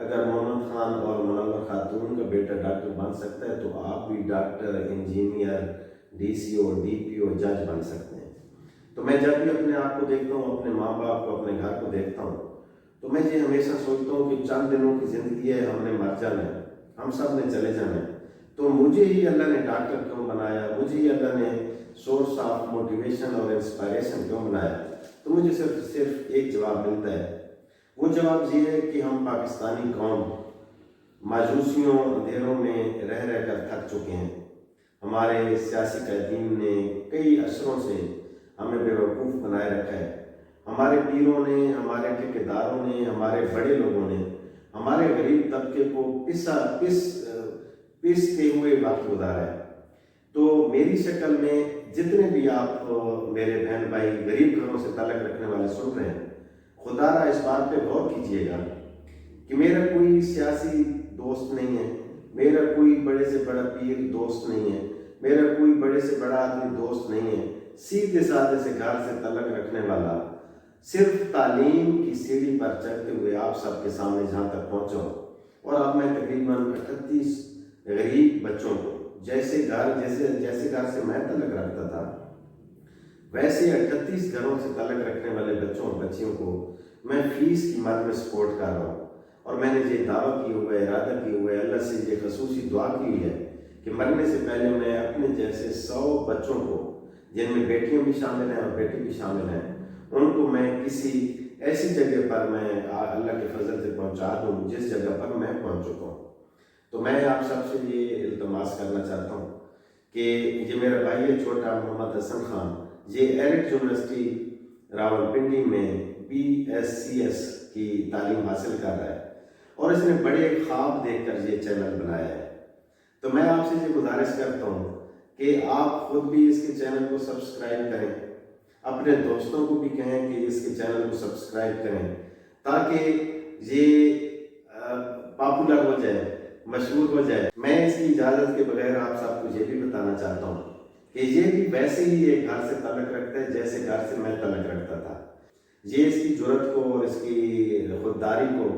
اگر محمد خان اور منور خاتون کا بیٹا ڈاکٹر بن سکتا ہے تو آپ بھی ڈاکٹر، انجینئر، ڈی سی او، ڈی پی او، جج بن سکتے ہیں۔ تو میں جب بھی اپنے آپ کو دیکھتا ہوں، اپنے ماں باپ کو، اپنے گھر کو دیکھتا ہوں، تو میں یہ ہمیشہ سوچتا ہوں کہ چند دنوں کی زندگی ہے، ہم نے مر جانا ہے، ہم سب نے چلے جانا ہے، تو مجھے ہی اللہ نے ڈاکٹر کیوں بنایا، مجھے ہی اللہ نے سورس آف موٹیویشن اور انسپائریشن کیوں بنایا؟ تو مجھے صرف ایک جواب ملتا ہے، وہ جواب یہ ہے کہ ہم پاکستانی قوم مایوسیوں اندھیروں میں رہ رہ کر تھک چکے ہیں۔ ہمارے سیاسی قائدین نے کئی عصروں سے ہمیں بیوقوف بنائے رکھا ہے۔ ہمارے پیروں نے، ہمارے ٹھیکیداروں نے، ہمارے بڑے لوگوں نے ہمارے غریب طبقے کو پیستے ہوئے وقت گزارا ہے۔ تو میری شکل میں جتنے بھی آپ میرے بہن بھائی غریب گھروں سے تعلق رکھنے والے سن رہے ہیں، خدا را اس بات پہ غور کیجئے گا کہ میرا کوئی سیاسی دوست نہیں ہے، میرا کوئی بڑے سے بڑا پیر دوست نہیں ہے، میرا کوئی بڑے سے بڑا آدمی دوست نہیں ہے، سیدھے سادھے سے گھر سے تعلق رکھنے والا، صرف تعلیم کی سیڑھی پر چڑھتے ہوئے آپ سب کے سامنے جہاں تک پہنچا ہوں۔ اور اب میں تقریباً 38 غریب بچوں کو، جیسے گھر سے میں تعلق رکھتا تھا، ویسے 38 گھروں سے تعلق رکھنے والے بچوں اور بچیوں کو میں فیس کی مد میں سپورٹ کر رہا ہوں۔ اور میں نے یہ دعویٰ کی ہوا ہے، ارادہ کی ہوا ہے، اللہ سے یہ خصوصی دعا کی ہوئی ہے کہ مرنے سے پہلے میں اپنے جیسے 100 بچوں کو، جن میں بیٹیاں بھی شامل ہیں اور بیٹے بھی شامل ہیں، ان کو میں کسی ایسی جگہ پر میں اللہ کے فضل سے پہنچا دوں جس جگہ پر میں پہنچ چکا ہوں۔ تو میں آپ سب سے یہ التماس کرنا چاہتا ہوں کہ یہ میرا بھائی ہے چھوٹا محمد حسن خان، یہ ایرٹ یونیورسٹی راولپنڈی میں BScs کی تعلیم حاصل کر رہا ہے اور اس نے بڑے خواب دیکھ کر یہ چینل بنایا ہے۔ تو میں آپ سے یہ گزارش کرتا ہوں کہ آپ خود بھی اس کے چینل کو سبسکرائب کریں، اپنے دوستوں کو بھی کہیں کہ اس کے چینل کو سبسکرائب کریں تاکہ یہ پاپولر ہو جائے، مشہور ہو جائے۔ میں اس کی اجازت کے بغیر آپ سب کو یہ بھی بتانا چاہتا ہوں کہ یہ بھی ویسے ہی ایک گھر سے تعلق رکھتا ہے جیسے گھر سے میں تعلق رکھتا تھا۔ یہ اس کی جرت کو اور اس کی خودداری کو،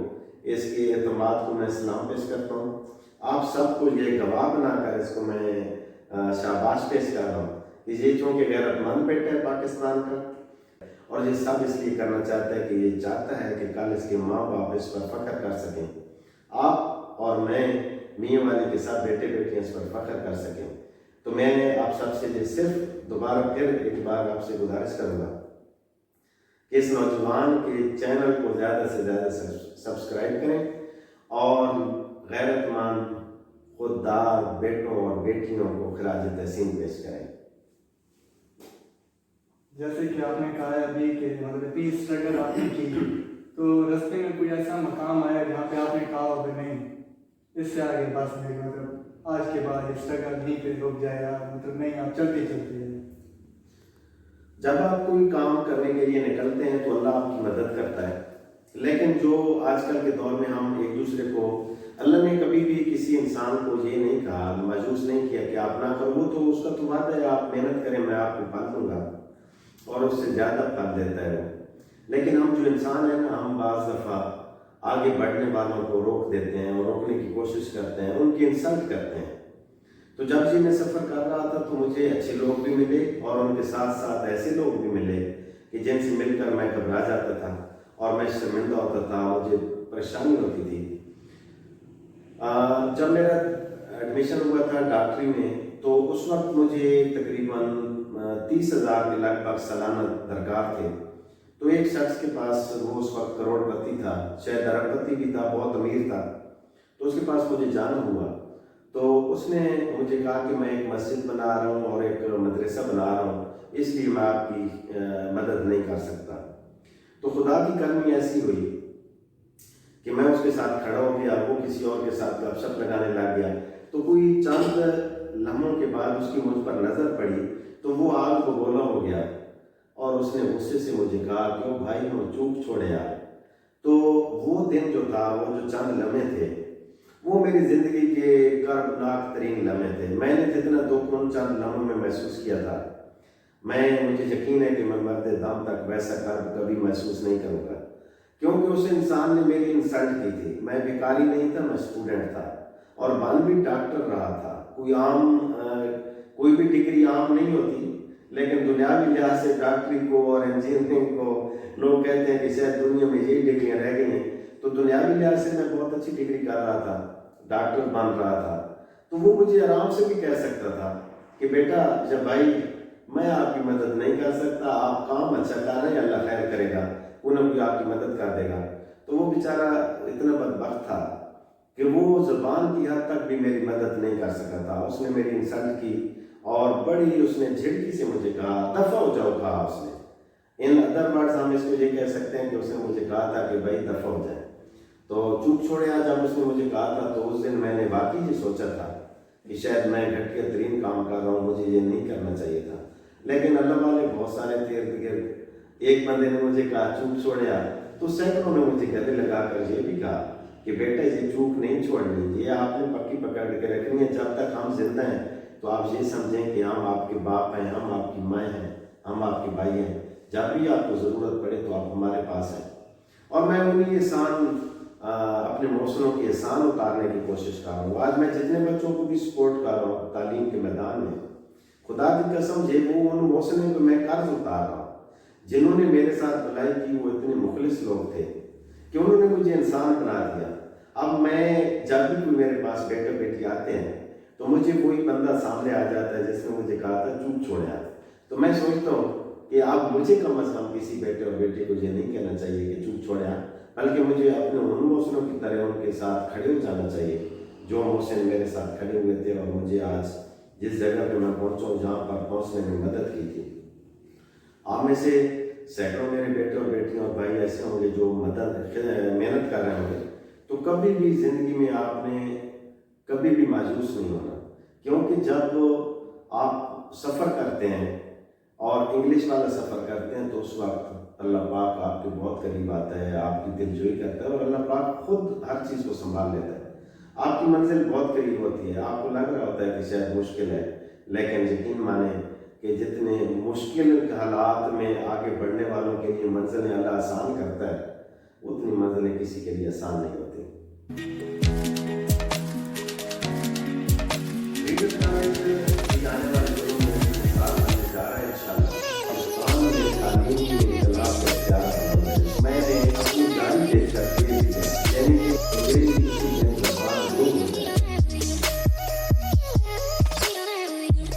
اس کے اعتماد کو میں سلام پیش کرتا ہوں۔ آپ سب کو یہ گواہ بنا کر اس کو میں شاباش پیش کر رہا ہوں کہ یہ چونکہ غیرت مند بیٹا ہے پاکستان کا، اور یہ سب اس لیے کرنا چاہتا ہے کہ یہ چاہتا ہے کہ کل اس کے ماں باپ اس پر فخر کر سکیں، آپ اور میں میاں والی کے ساتھ بیٹے بیٹیاں اس پر فخر کر سکیں۔ تو میں آپ سب سے یہ صرف دوبارہ پھر ایک بار آپ سے گزارش کروں گا کہ اس نوجوان کے چینل کو زیادہ سے زیادہ سبسکرائب کریں اور غیرت مند خوددار بیٹوں اور بیٹیوں کو خراج تحسین پیش کریں۔ جیسے کہ آپ نے کہا ہے ابھی کہ مطلب اتنی اسٹرگل آپ نے کی، تو رستے میں کوئی ایسا مقام آیا جہاں پہ آپ نے کہا ہو کہ نہیں اس سے آگے بس نہیں، مطلب آج کے بعد اسٹرگل نہیں پہ رک جائے گا، مطلب نہیں آپ چلتے چلتے ہیں؟ جب آپ کوئی کام کرنے کے لیے نکلتے ہیں تو اللہ آپ کی مدد کرتا ہے، لیکن جو آج کل کے دور میں ہم ایک دوسرے کو، اللہ نے کبھی بھی کسی انسان کو یہ نہیں کہا، مایوس نہیں کیا کہ آپ نہ کرو، وہ تو اس کا تو وعدہ ہے، آپ محنت کریں میں آپ کو پھل دوں گا، اور اس سے زیادہ پھل دیتا ہے وہ۔ لیکن ہم جو انسان ہیں نا، ہم بعض دفعہ آگے بڑھنے والوں کو روک دیتے ہیں اور روکنے کی کوشش کرتے ہیں، ان کی انسلٹ کرتے ہیں۔ تو جب میں سفر کر رہا تھا تو مجھے اچھے لوگ بھی ملے اور ان کے ساتھ ساتھ ایسے لوگ بھی ملے کہ جن سے مل کر میں گھبرا جاتا تھا اور میں شرمندہ ہوتا تھا، مجھے پریشانی ہوتی تھی۔ جب میرا ایڈمیشن ہوا تھا ڈاکٹری میں تو اس وقت مجھے تقریباً 30,000 کے لگ بھگ سالانہ درکار تھے۔ تو ایک شخص کے پاس، وہ اس وقت کروڑ پتی تھا، شاید ارب پتی بھی تھا، بہت امیر تھا، تو اس کے پاس مجھے جانا ہوا۔ تو اس نے مجھے کہا کہ میں ایک مسجد بنا رہا ہوں اور ایک مدرسہ بنا رہا ہوں، اس لیے میں آپ کی مدد نہیں کر سکتا۔ تو خدا کی کرمی ایسی ہوئی کہ میں اس کے ساتھ کھڑا ہو گیا، وہ کسی اور کے ساتھ گپ شپ لگانے لگ گیا۔ تو کوئی چند لمحوں کے بعد اس کی مجھ پر نظر پڑی تو وہ آگ کو گولا ہو گیا اور اس نے غصے سے مجھے کہا کہ وہ بھائی ہم چوپ چھوڑے یار۔ تو وہ دن جو تھا، وہ جو چند لمحے تھے، وہ میری زندگی کے کردناک ترین لمحے تھے۔ میں نے جتنا دکھ ان چند لمحوں میں محسوس کیا تھا، مجھے یقین ہے کہ میں مرد دم تک ویسا کرب کبھی محسوس نہیں کروں گا، کیونکہ اس انسان نے میری انسلٹ کی تھی. میں بیکاری نہیں تھا, میں اسٹوڈنٹ تھا اور بن بھی ڈاکٹر رہا تھا. کوئی بھی ڈگری عام نہیں ہوتی, لیکن دنیاوی لحاظ سے ڈاکٹری کو اور انجینئرنگ کو لوگ کہتے ہیں کہ شاید دنیا میں یہی ڈگریاں رہ گئی ہیں. تو دنیاوی لحاظ سے میں بہت اچھی ڈگری کر رہا تھا, ڈاکٹر بن رہا تھا. تو وہ مجھے آرام سے بھی کہہ سکتا تھا کہ بیٹا جب بھائی میں آپ کی مدد نہیں کر سکتا, آپ کام اچھا کر رہے ہیں, اللہ خیر کرے گا, کوئی نہ کوئی آپ کی مدد کر دے گا. تو وہ بیچارہ اتنا بدبخت تھا کہ وہ زبان کی حد تک بھی میری مدد نہیں کر سکا تھا. اس نے میری انسلٹ کی اور بڑی اس نے جھڑکی سے مجھے کہا دفع ہو جاؤ, کہا اس نے. ان ادر ورڈز ہم اس کو یہ کہہ سکتے ہیں کہ اس نے مجھے کہا تھا کہ بھائی دفع ہو جائے. تو چوپ چھوڑے جب اس نے مجھے کہا تھا تو اس دن میں نے واقعی یہ سوچا تھا کہ شاید میں گھٹیا ترین کام کر رہا ہوں, مجھے یہ نہیں کرنا چاہیے تھا. لیکن اللہ والے بہت سارے ارد گرد, ایک بندے نے مجھے کہا چوپ چھوڑیا, تو سینکڑوں نے مجھے گلے لگا کر یہ بھی کہا کہ بیٹا یہ چوک نہیں چھوڑنی, یہ آپ نے پکی پکڑ کے رکھنی ہے. جب تک ہم زندہ ہیں تو آپ یہ سمجھیں کہ ہم آپ کے باپ ہیں, ہم آپ کی مائیں ہیں, ہم آپ کے بھائی ہیں. جب بھی آپ کو ضرورت پڑے تو آپ ہمارے پاس ہیں. اور میں انہیں احسان اپنے موسموں کی احسان اتارنے کی کوشش کر رہا ہوں. آج میں جتنے بچوں کو بھی سپورٹ کر رہا ہوں تعلیم کے میدان میں, خدا کی قسم یہ وہ ان موسموں کو میں قرض اتار رہا ہوں جنہوں نے میرے ساتھ بھلائی کی. وہ اتنے مخلص لوگ تھے کہ انہوں نے مجھے انسان بنا دیا. اب میں جب بھی کوئی میرے پاس بیٹا بیٹی آتے ہیں تو مجھے کوئی بندہ سامنے آ جاتا ہے جس نے مجھے کہا تھا چوپ چھوڑا, تو میں سوچتا ہوں کہ اب مجھے کم از کم کسی بیٹے اور بیٹے کو یہ نہیں کہنا چاہیے کہ چوپ چھوڑا, بلکہ مجھے اپنے ان محسنوں کی طرح ان کے ساتھ کھڑے ہو جانا چاہیے جو محسن میرے ساتھ کھڑے ہوئے تھے اور مجھے آج جس جگہ پہ میں پہنچا ہوں جہاں پر پہنچنے میں مدد کی تھی. آپ میں سے سینکڑوں میرے بیٹے اور بیٹیاں اور بھائی ایسے ہوں گے جو محنت کر رہے ہوں گے. تو کبھی بھی زندگی میں آپ نے کبھی بھی مایوس نہیں ہونا, کیونکہ جب آپ سفر کرتے ہیں اور انگلش والا سفر کرتے ہیں تو اس وقت اللہ پاک آپ کے بہت قریب آتا ہے, آپ کی دلجوئی کرتا ہے اور اللہ پاک خود ہر چیز کو سنبھال لیتا ہے. آپ کی منزل بہت قریب ہوتی ہے, آپ کو لگ رہا ہوتا ہے کہ شاید مشکل ہے, لیکن یقین مانیں کہ جتنے مشکل حالات میں آگے بڑھنے والوں کے لیے منزلیں اللہ آسان کرتا ہے, اتنی منزلیں کسی کے لیے آسان نہیں ہوتی. میں نے اپنی جان دیکھ کر